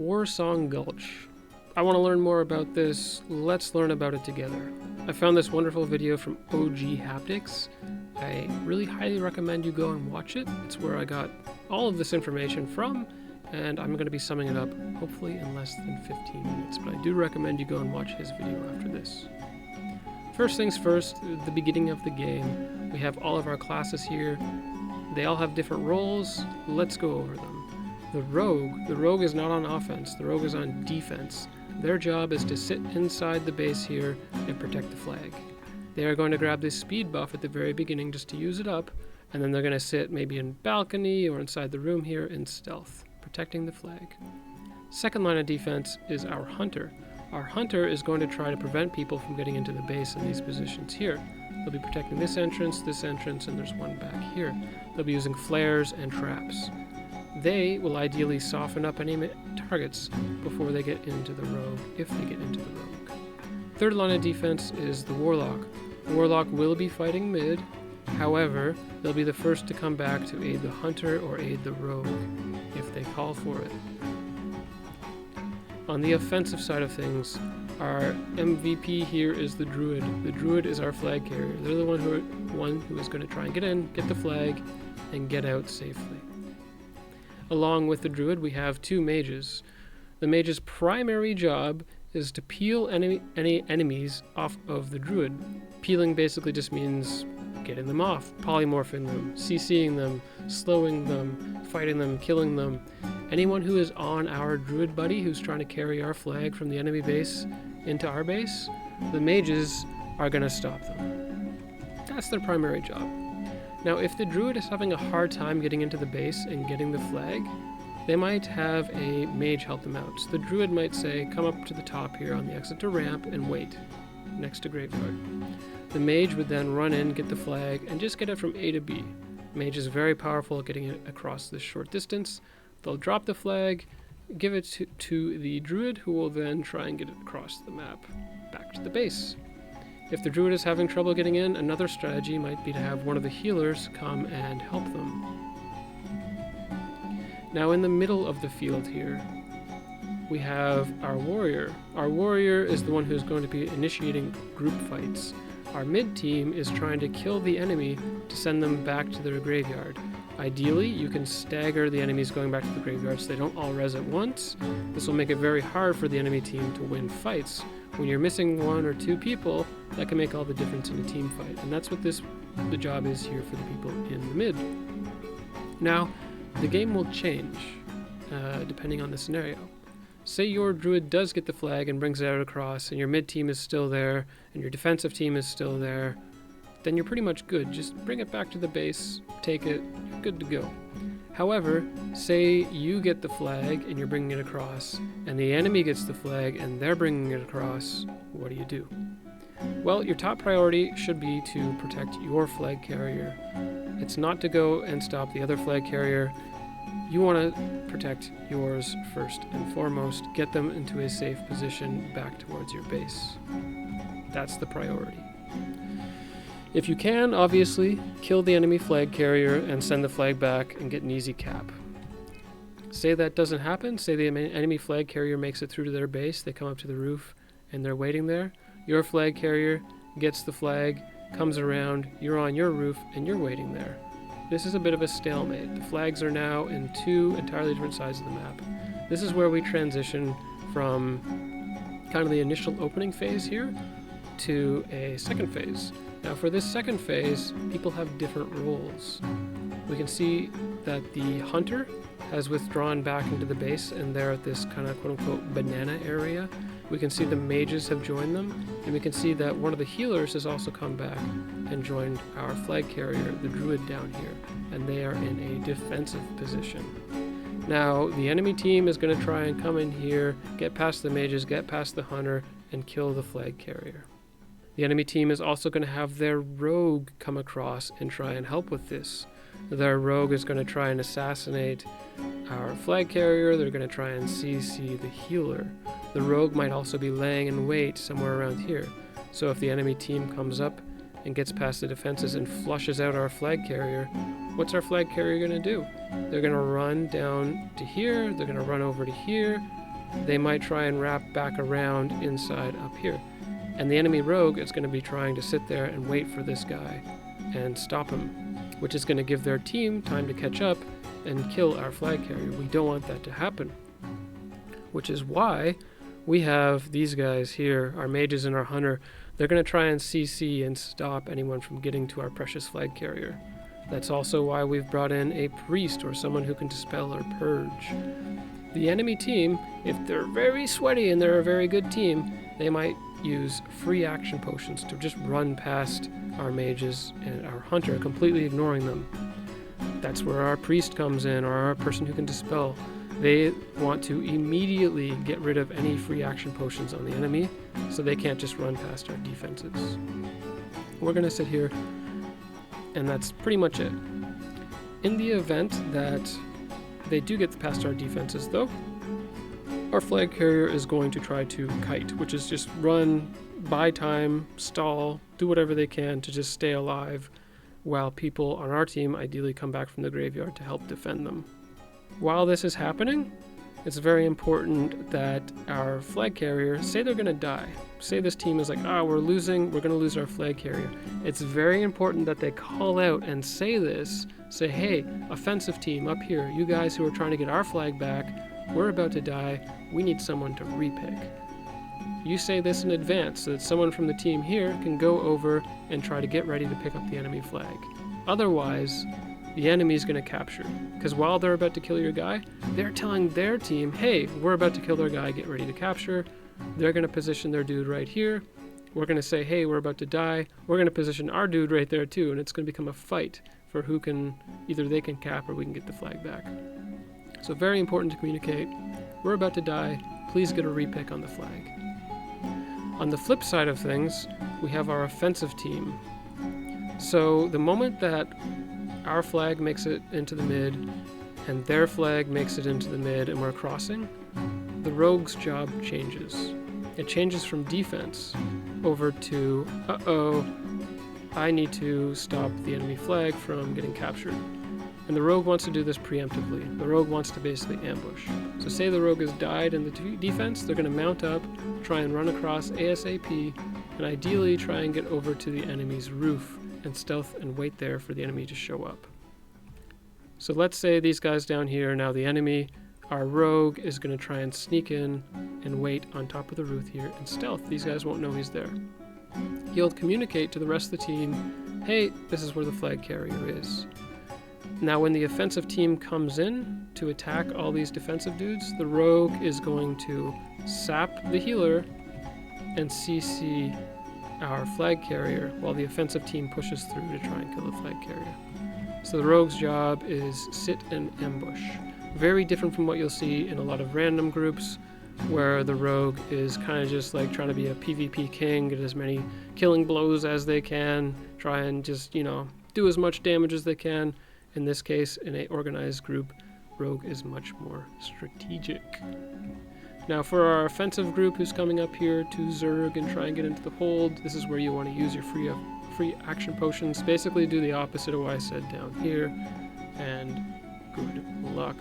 Warsong Gulch. I want to learn more about this. Let's learn about it together. I found this wonderful video from OG Haptics. I really highly recommend you go and watch it. It's where I got all of this information from, and I'm going to be summing it up hopefully in less than 15 minutes, but I do recommend you go and watch his video after this. First things first, the beginning of the game. We have all of our classes here. They all have different roles. Let's go over them. The rogue is not on offense, the rogue is on defense. Their job is to sit inside the base here and protect the flag. They are going to grab this speed buff at the very beginning just to use it up, and then they're going to sit maybe in balcony or inside the room here in stealth, protecting the flag. Second line of defense is our hunter. Our hunter is going to try to prevent people from getting into the base in these positions here. They'll be protecting this entrance, and there's one back here. They'll be using flares and traps. They will ideally soften up any targets before they get into the rogue, if they get into the rogue. Third line of defense is the warlock. The warlock will be fighting mid, however, they'll be the first to come back to aid the hunter or aid the rogue, if they call for it. On the offensive side of things, our MVP here is the druid. The druid is our flag carrier. They're the one who is going to try and get in, get the flag, and get out safely. Along with the druid, we have two mages. The mage's primary job is to peel any enemies off of the druid. Peeling basically just means getting them off, polymorphing them, CCing them, slowing them, fighting them, killing them. Anyone who is on our druid buddy who's trying to carry our flag from the enemy base into our base, the mages are going to stop them. That's their primary job. Now, if the druid is having a hard time getting into the base and getting the flag, they might have a mage help them out. So the druid might say, come up to the top here on the exit to ramp and wait, next to graveyard. The mage would then run in, get the flag, and just get it from A to B. Mage is very powerful at getting it across this short distance. They'll drop the flag, give it to the druid, who will then try and get it across the map, back to the base. If the druid is having trouble getting in, another strategy might be to have one of the healers come and help them. Now in the middle of the field here, we have our warrior. Our warrior is the one who's going to be initiating group fights. Our mid team is trying to kill the enemy to send them back to their graveyard. Ideally, you can stagger the enemies going back to the graveyard so they don't all res at once. This will make it very hard for the enemy team to win fights. When you're missing one or two people, that can make all the difference in a team fight. And that's what the job is here for the people in the mid. Now, the game will change depending on the scenario. Say your druid does get the flag and brings it out across, and your mid team is still there, and your defensive team is still there, then you're pretty much good. Just bring it back to the base, take it, you're good to go. However, say you get the flag and you're bringing it across, and the enemy gets the flag and they're bringing it across, what do you do? Well, your top priority should be to protect your flag carrier. It's not to go and stop the other flag carrier. You want to protect yours first and foremost, get them into a safe position back towards your base. That's the priority. If you can, obviously, kill the enemy flag carrier and send the flag back and get an easy cap. Say that doesn't happen, say the enemy flag carrier makes it through to their base, they come up to the roof and they're waiting there. Your flag carrier gets the flag, comes around, you're on your roof and you're waiting there. This is a bit of a stalemate. The flags are now in two entirely different sides of the map. This is where we transition from kind of the initial opening phase here to a second phase. Now for this second phase, people have different roles. We can see that the hunter has withdrawn back into the base and they're at this kind of quote-unquote banana area. We can see the mages have joined them, and we can see that one of the healers has also come back and joined our flag carrier, the druid down here, and they are in a defensive position. Now, the enemy team is going to try and come in here, get past the mages, get past the hunter, and kill the flag carrier. The enemy team is also going to have their rogue come across and try and help with this. Their rogue is going to try and assassinate our flag carrier. They're going to try and CC the healer. The rogue might also be laying in wait somewhere around here. So if the enemy team comes up and gets past the defenses and flushes out our flag carrier, what's our flag carrier going to do? They're going to run down to here, they're going to run over to here, they might try and wrap back around inside up here. And the enemy rogue is going to be trying to sit there and wait for this guy and stop him, which is going to give their team time to catch up and kill our flag carrier. We don't want that to happen, which is why we have these guys here, our mages and our hunter. They're going to try and CC and stop anyone from getting to our precious flag carrier. That's also why we've brought in a priest or someone who can dispel or purge. The enemy team, if they're very sweaty and they're a very good team, they might use free action potions to just run past our mages and our hunter, completely ignoring them. That's where our priest comes in, or our person who can dispel. They want to immediately get rid of any free action potions on the enemy, so they can't just run past our defenses. We're going to sit here, and that's pretty much it. In the event that they do get past our defenses, though, our flag carrier is going to try to kite, which is just run, buy time, stall, do whatever they can to just stay alive, while people on our team ideally come back from the graveyard to help defend them. While this is happening, it's very important that our flag carrier, say they're going to die. Say this team is like, we're going to lose our flag carrier. It's very important that they call out and say this. Say, hey, offensive team up here, you guys who are trying to get our flag back, we're about to die. We need someone to repick. You say this in advance so that someone from the team here can go over and try to get ready to pick up the enemy flag. Otherwise, the enemy's going to capture. Because while they're about to kill your guy, they're telling their team, hey, we're about to kill their guy, get ready to capture. They're going to position their dude right here. We're going to say, hey, we're about to die. We're going to position our dude right there too, and it's going to become a fight for who can, either they can cap or we can get the flag back. So very important to communicate, we're about to die, please get a repick on the flag. On the flip side of things, we have our offensive team. So the moment that our flag makes it into the mid and their flag makes it into the mid and we're crossing, the rogue's job changes. It changes from defense over to, I need to stop the enemy flag from getting captured. And the rogue wants to do this preemptively. The rogue wants to basically ambush. So say the rogue has died in the defense, they're going to mount up, try and run across ASAP, and ideally try and get over to the enemy's roof and stealth and wait there for the enemy to show up. So let's say these guys down here, now the enemy, our rogue is going to try and sneak in and wait on top of the roof here and stealth. These guys won't know he's there. He'll communicate to the rest of the team, hey, this is where the flag carrier is. Now when the offensive team comes in to attack all these defensive dudes, the rogue is going to sap the healer and CC our flag carrier while the offensive team pushes through to try and kill the flag carrier. So the rogue's job is sit and ambush. Very different from what you'll see in a lot of random groups where the rogue is kind of just like trying to be a PvP king, get as many killing blows as they can, try and just, do as much damage as they can. In this case, in an organized group, rogue is much more strategic. Now for our offensive group who's coming up here to Zerg and try and get into the hold, this is where you want to use your free action potions. Basically do the opposite of what I said down here, and good luck.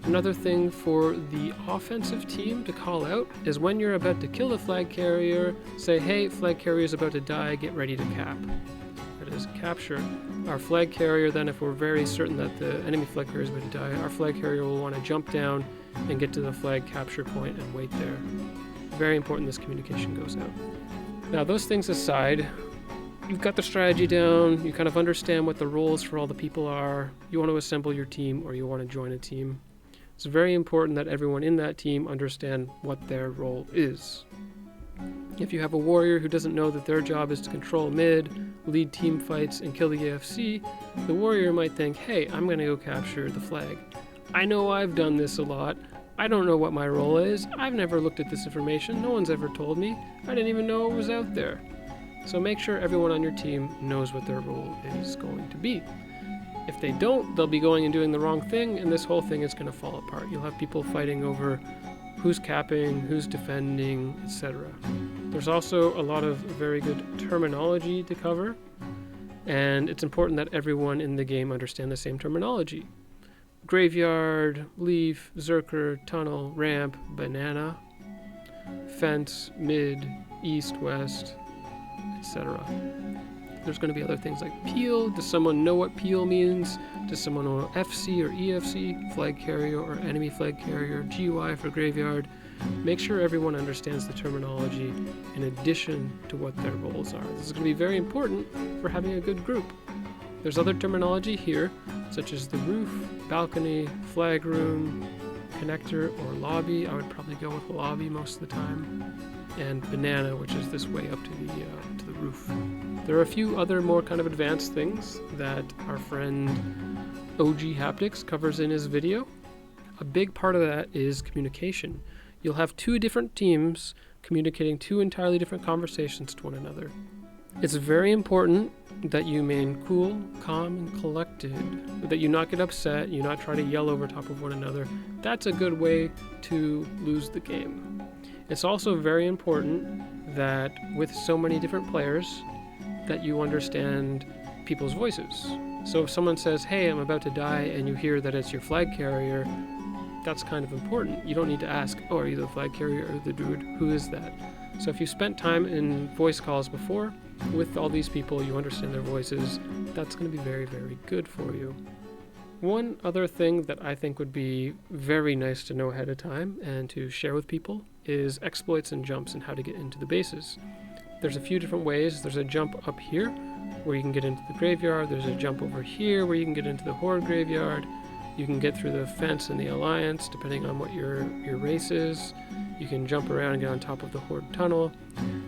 Another thing for the offensive team to call out is when you're about to kill the flag carrier, say, hey, flag carrier's about to die, get ready to cap. That is capture. Our flag carrier then, if we're very certain that the enemy flag carrier is about to die, our flag carrier will want to jump down and get to the flag capture point and wait there. Very important this communication goes out. Now those things aside, you've got the strategy down, you kind of understand what the roles for all the people are, you want to assemble your team or you want to join a team. It's very important that everyone in that team understand what their role is. If you have a warrior who doesn't know that their job is to control mid, lead team fights, and kill the AFC, the warrior might think, hey, I'm going to go capture the flag. I know I've done this a lot. I don't know what my role is. I've never looked at this information. No one's ever told me. I didn't even know it was out there. So make sure everyone on your team knows what their role is going to be. If they don't, they'll be going and doing the wrong thing, and this whole thing is going to fall apart. You'll have people fighting over who's capping, who's defending, etc. There's also a lot of very good terminology to cover, and it's important that everyone in the game understand the same terminology. graveyard, leaf, zerker, tunnel, ramp, banana, fence, mid, east, west, etc. There's going to be other things like peel. Does someone know what peel means? Does someone know FC or EFC, flag carrier or enemy flag carrier, GY for graveyard? Make sure everyone understands the terminology in addition to what their roles are. This is going to be very important for having a good group. There's other terminology here, such as the roof, balcony, flag room, connector, or lobby. I would probably go with lobby most of the time. And banana, which is this way up to the roof. There are a few other more kind of advanced things that our friend OG Haptics covers in his video. A big part of that is communication. You'll have two different teams communicating two entirely different conversations to one another. It's very important that you remain cool, calm, and collected, that you not get upset, you not try to yell over top of one another. That's a good way to lose the game. It's also very important that with so many different players, that you understand people's voices. So if someone says, hey, I'm about to die, and you hear that it's your flag carrier, that's kind of important. You don't need to ask, oh, are you the flag carrier or the druid? Who is that? So if you spent time in voice calls before with all these people, you understand their voices, that's going to be very, very good for you. One other thing that I think would be very nice to know ahead of time and to share with people is exploits and jumps and how to get into the bases. There's a few different ways. There's a jump up here where you can get into the graveyard. There's a jump over here where you can get into the horde graveyard. You can get through the fence and the alliance depending on what your race is. You can jump around and get on top of the horde tunnel.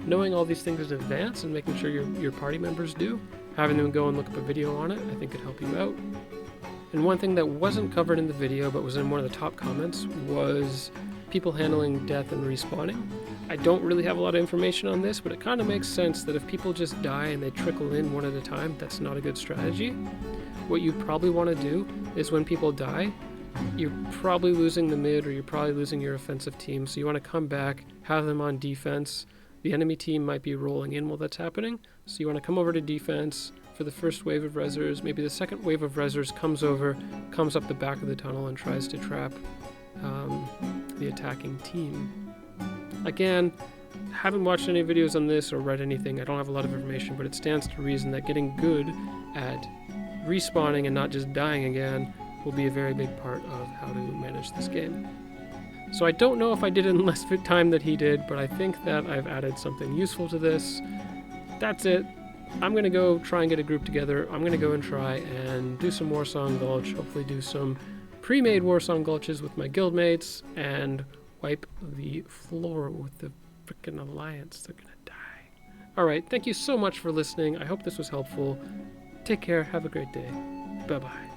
Knowing all these things in advance and making sure your party members do, having them go and look up a video on it, I think could help you out. And one thing that wasn't covered in the video but was in one of the top comments was people handling death and respawning. I don't really have a lot of information on this, but it kind of makes sense that if people just die and they trickle in one at a time, that's not a good strategy. What you probably want to do is when people die, you're probably losing the mid or you're probably losing your offensive team, so you want to come back, have them on defense. The enemy team might be rolling in while that's happening, so you want to come over to defense for the first wave of rezzers. Maybe the second wave of rezzers comes up the back of the tunnel and tries to trap the attacking team. Again, haven't watched any videos on this or read anything. I don't have a lot of information, but it stands to reason that getting good at respawning and not just dying again will be a very big part of how to manage this game. So I don't know if I did it in less time than he did, but I think that I've added something useful to this. That's it. I'm going to go try and get a group together. I'm going to go and try and do some Warsong Gulch, hopefully do some pre-made Warsong Gulches with my guildmates, and wipe the floor with the frickin' alliance. They're going to die. Alright, thank you so much for listening. I hope this was helpful. Take care. Have a great day. Bye-bye.